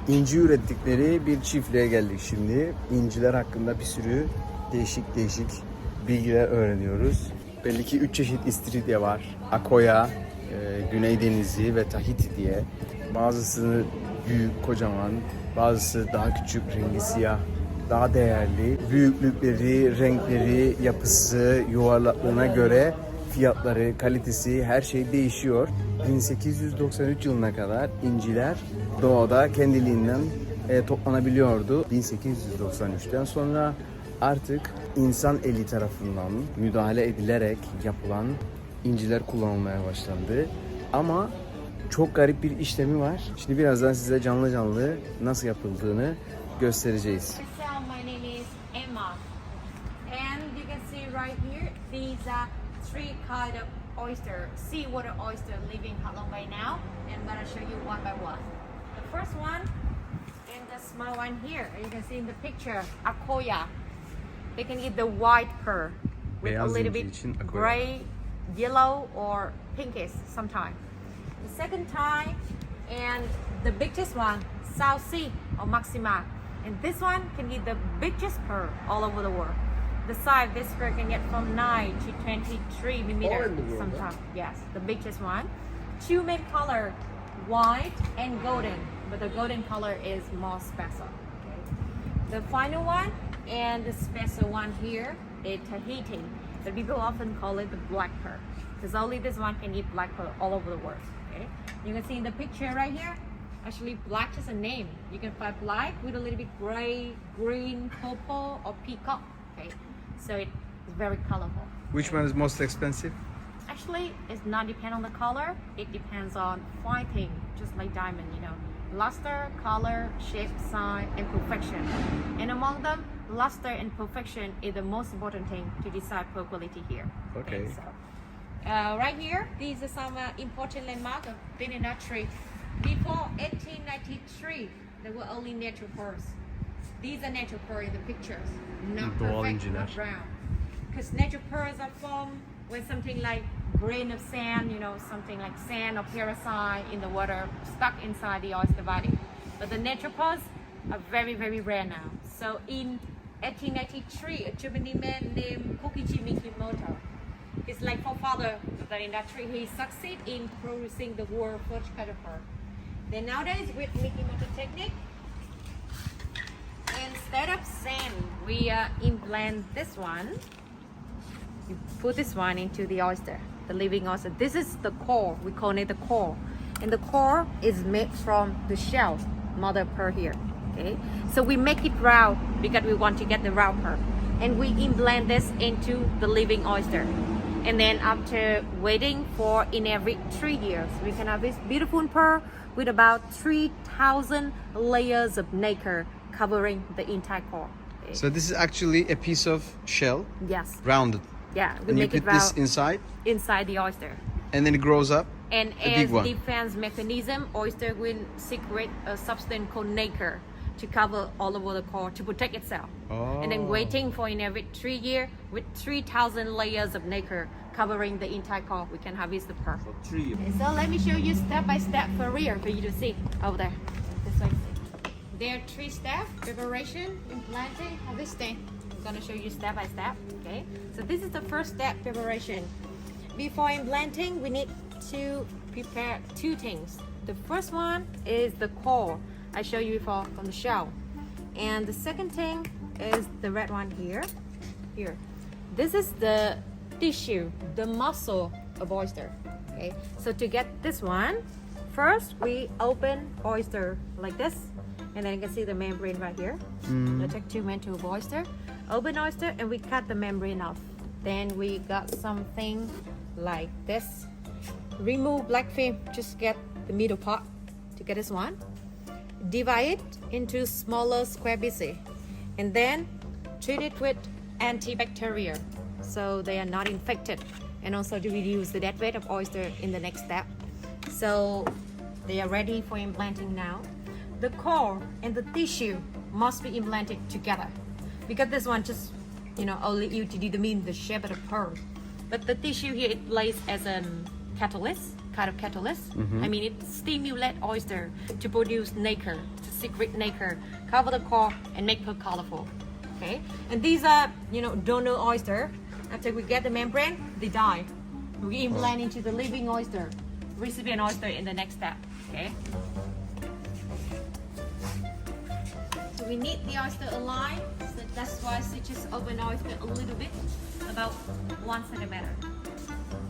İnci ürettikleri bir çiftliğe geldik şimdi. İnciler hakkında bir sürü değişik bilgiler öğreniyoruz. Belli ki 3 çeşit istiridye var. Akoya, Güney Denizi ve Tahiti diye. Bazısı büyük, kocaman, bazısı daha küçük, rengi siyah, daha değerli. Büyüklükleri, renkleri, yapısı, yuvarlaklığına göre fiyatları, kalitesi, her şey değişiyor. 1893 yılına kadar inciler doğada kendiliğinden toplanabiliyordu. 1893'ten sonra artık insan eli tarafından müdahale edilerek yapılan inciler kullanılmaya başlandı. Ama çok garip bir işlemi var. Şimdi birazdan size canlı canlı nasıl yapıldığını göstereceğiz. My name is Emma, and you can see right here, these are three kind of oyster, seawater oyster living along right now, and I'm gonna show you one by one. The first one, and the small one here, you can see in the picture, akoya. They can eat the white pearl with a little bit gray, yellow, or pinkish sometimes. The second type, and the biggest one, South Sea or Maxima. And this one can get the biggest pearl all over the world. The size this pearl can get from 9 to 23 millimeters sometimes. Yes, the biggest one. Two main color, white and golden, but the golden color is more special. Okay. The final one and the special one here is Tahiti. The people often call it the black pearl, because only this one can eat black pearl all over the world. Okay. You can see in the picture right here. Actually, black is a name. You can find black with a little bit gray, green, purple, or peacock. Okay, so it's very colorful. Which one is most expensive? Actually, it's not depend on the color. It depends on five things, just like diamond. You know, luster, color, shape, size, and perfection. And among them, luster and perfection is the most important thing to decide pearl quality here. Okay. So, right here, these are some important landmarks of Benin industry. Before 1893, there were only natural pearls. These are natural pearls in the pictures, not perfect, not brown. Because natural pearls are formed when something like grain of sand, you know, something like sand or parasite in the water stuck inside the oyster body. But the natural pearls are very, very rare now. So in 1893, a Japanese man named Kokichi Mikimoto, his like forefather of that industry, he succeeded in producing the world's first kind of pearl. Then nowadays with Mikimoto technique, instead of sand, we implant this one. You put this one into the oyster, the living oyster. This is the core, we call it the core. And the core is made from the shell, mother pearl here. Okay, so we make it round because we want to get the round pearl. And we implant this into the living oyster. And then after waiting for in every 3 years, we can have this beautiful pearl with about 3,000 layers of nacre covering the entire core. So this is actually a piece of shell, Yes. rounded. Yeah, we And you make it put this round inside, inside the oyster. and then it grows up. And A big as one. defense mechanism, oyster will secrete a substance called nacre to cover all over the core to protect itself. Oh. And then waiting for in every 3 years with 3,000 layers of nacre covering the entire core, we can harvest the pearl. Okay, so let me show you step by step for real for you to see over there. This way. There are 3 steps: preparation, implanting, harvesting. I'm gonna show you step by step. Okay, so this is the first step, preparation. Before implanting, we need to prepare 2 things. The first one is the core I showed you before from the shell, and the second thing is the red one here. This is the tissue, the muscle of oyster. Okay, so to get this one, first we open oyster like this, and then you can see the membrane right here. I take 2 men of oyster, open oyster, and we cut the membrane off. Then we got something like this. Remove black film, just get the middle part to get this one. Divide it into smaller square pieces, and then treat it with antibacterial, so they are not infected, and also to reduce the dead weight of oyster in the next step. So they are ready for implanting now. The core and the tissue must be implanted together, because this one just, you know, only you to determine the shape of the pearl. But the tissue here, it lays as a catalyst kind of catalyst. I mean, it stimulates oyster to produce nacre, to secrete nacre, cover the core, and make her colorful. Okay, and these are, you know, donor oyster. After we get the membrane, they die. We implant into the living oyster, recipient oyster in the next step. Okay. So we need the oyster alive. So that's why we just open oyster a little bit, about 1 centimeter,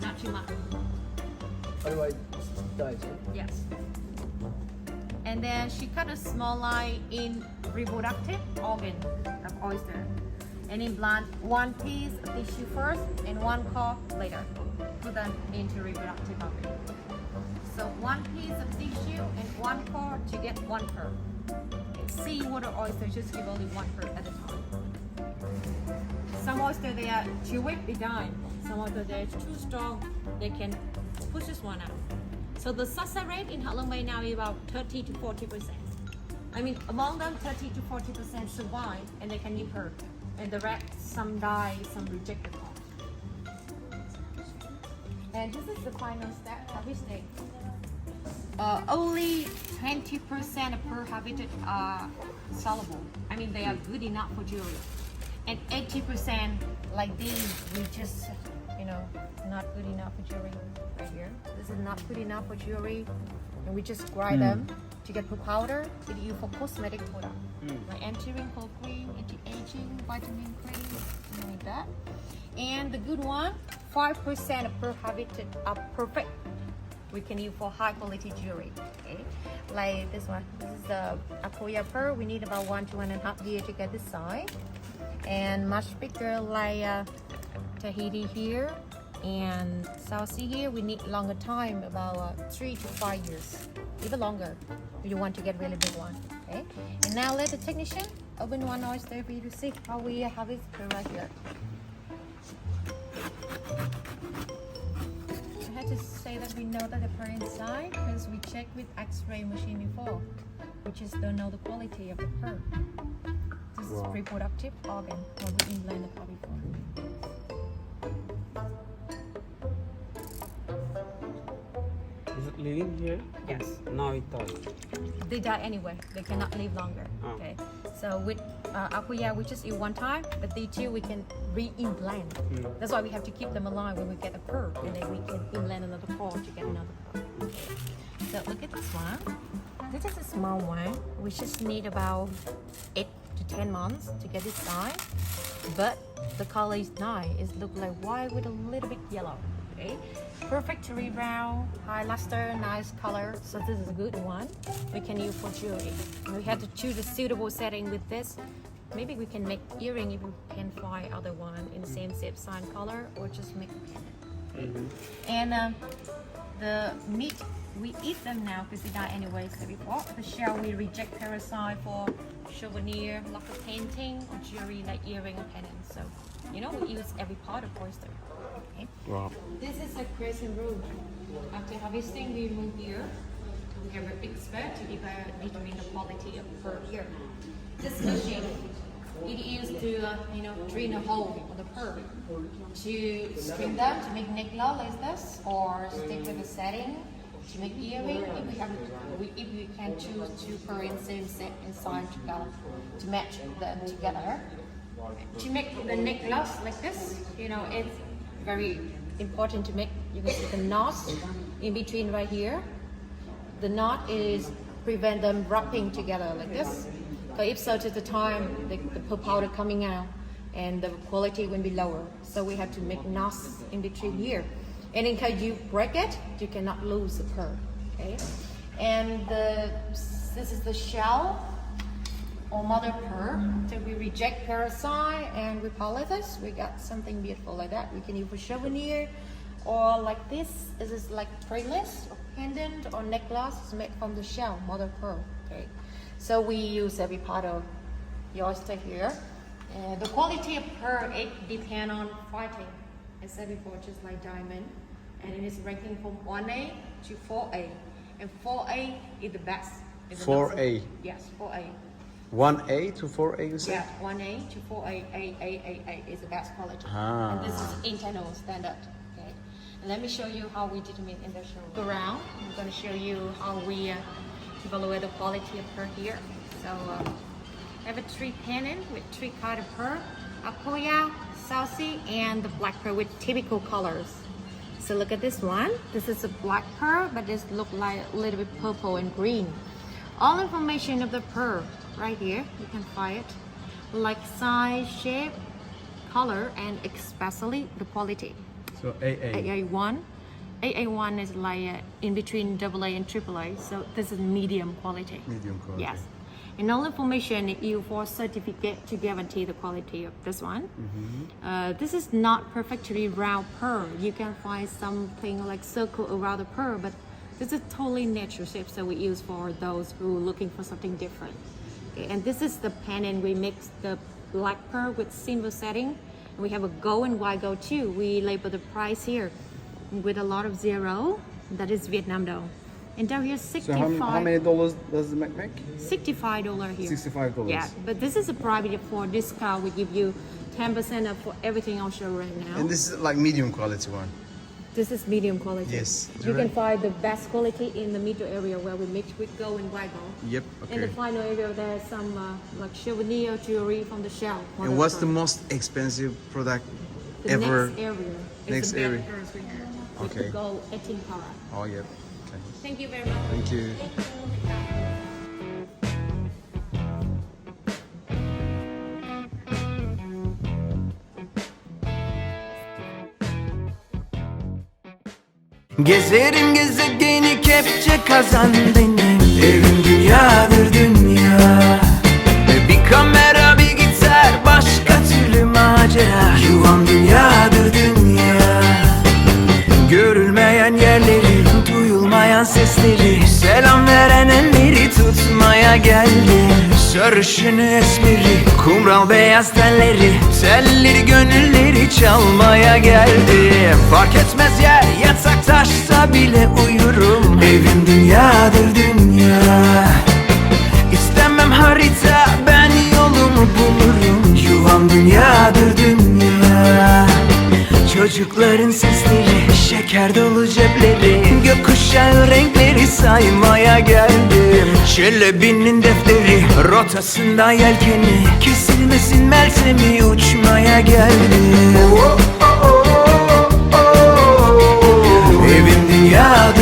not too much. Otherwise, it dies. Yes. And then she cut a small line in reproductive organ of oyster, and implant one piece of tissue first and one core later. Put them into reproductive organ. So one piece of tissue and one core to get one pearl. Seawater oyster just give only one pearl at a time. Some oyster they are too weak, they die. Some oyster they are too strong, they can push this one out. So the success rate in Hạ Long Bay now is about 30 to 40%. I mean, among them, 30 to 40% survive and they can give pearl. And the rest, some die, some reject the call. And this is the final step, harvesting. Only 20% of pearl harvested are soluble. I mean, they are good enough for jewelry. And 80% like these, we just, you know, not good enough for jewelry. Right here, this is not good enough for jewelry. And we just grind them to get pearl powder. It used for cosmetic product, like anti-wrinkle cream, anti-aging, vitamin cream, something like that. And the good one, 5% of pearl harvested are perfect. We can use for high quality jewelry. Okay, like this one. This is the Akoya pearl. We need about 1 to 1.5 years to get this size, and much bigger like Tahiti here and South Sea here. We need longer time, about 3 to 5 years, even longer. We want to get really big one. Okay, and now let the technician open one oyster for you to see how we have it right here. I had to say that we know that the pearl inside because we checked with X-ray machine before. We just don't know the quality of the pearl. This is reproductive organ when we implant the pearl before. Is it living here? Yes. Now it dies. They die anyway. They cannot live longer. Oh. Okay. So with Akuya, we just eat one time, but the two we can re-implant. That's why we have to keep them alive when we get a pearl, and then we can implant another pearl to get another pearl. Okay. So look at this one. This is a small one. We just need about 8 to 10 months to get this size, but the color is nice. It looks like white with a little bit yellow. Okay, perfect rebound, high luster, nice color. So this is a good one. We can use for jewelry. We have to choose a suitable setting with this. Maybe we can make earring if we can find other one in the same shape, sign, color, or just make a pendant. And the meat, we eat them now because they die anyway. So before the shell, we reject parasite for souvenir, like a painting, or jewelry like earring or pendant. So, you know, we use every part of oyster. Okay. Wow. This is a crescent room. After harvesting, we remove here. We have a big spot to determine the quality of pearl here. This machine, it used to, you know, drill a hole on the pearl to string them to make necklace like this, or stick with a setting to make earring. If we can choose two pearl in same shape and size together to match them together. To make the necklace like this, you know, it's very important to make. You can see the knot in between right here. The knot is prevent them wrapping together like this. But if so, to the time the pearl powder coming out and the quality will be lower. So we have to make knots in between here. And in case you break it, you cannot lose the pearl. Okay. And this is the shell or mother pearl. So we reject parasite and we polish this. We got something beautiful like that. We can use for souvenir, or like this. This is like bracelet or pendant or necklace made from the shell, mother pearl. Okay. So we use every part of the oyster here. The quality of pearl, it depends on fighting. I said before, just like diamond, and it is ranking from 1A to 4A, and 4A is the best. 4A. Yes, 4A. 1A to 4A, you say? Yeah, 1A to 4A, A is the best quality. Ah. And this is internal standard. Okay. Let me show you how we determine in the showroom. Go around. I'm going to show you how we evaluate the quality of pearl here. So I have a 3 pendant with 3 kind of pearl, Akoya, Saucy, and the black pearl with typical colors. So look at this one. This is a black pearl, but this look like a little bit purple and green. All information of the pearl right here. You can find it, like size, shape, color, and especially the quality. So AA. AA1. AA1 is like in between AA and AAA. So this is medium quality. Medium quality. Yes. And all information you for certificate to guarantee the quality of this one. This is not perfectly round pearl. You can find something like circle around the pearl, but this is totally natural shape. So we use for those who are looking for something different. Okay, and this is the pendant. We mix the black pearl with silver setting. We have a gold and white gold too. We label the price here with a lot of zero. That is Vietnam though. And down here, So 65. how many dollars does it make? $65 here. $65. Yeah, but this is a private for discount. We give you 10% off for everything on show right now. And this is like medium quality one. This is medium quality. Yes. You can find the best quality in the middle area where we mix with gold and white gold. Yep. In the Okay. final area, there's some like souvenir jewelry from the shell. And what's the most expensive product the ever? next area? Is Next the black area. pearls we have. With Okay. the gold 18 karat. Oh, yep. Okay. Thank you very much. Thank you. Gezerim gezegeni kepçe kazan benim. Evim dünyadır dünya. Bir kamera bir gitar başka türlü macera. Yuvam dünyadır dünya. Görülmeyen yerleri, duyulmayan sesleri, selam veren elleri tutmaya geldim. Sarışını esmeri, kumral beyaz telleri, telleri gönülleri çalmaya geldim. Fark etmez yer, yatak taşsa bile uyurum. Evim dünyadır dünya. İstemem harita, ben yolumu bulurum. Yuvam dünyadır dünya. Çocukların sesleri, şeker dolu cepleri, gökkuşağı renkleri saymaya geldim. Çelebinin defteri, rotasında yelkeni, kesilmesin meltemi uçmaya geldim. Evim dünya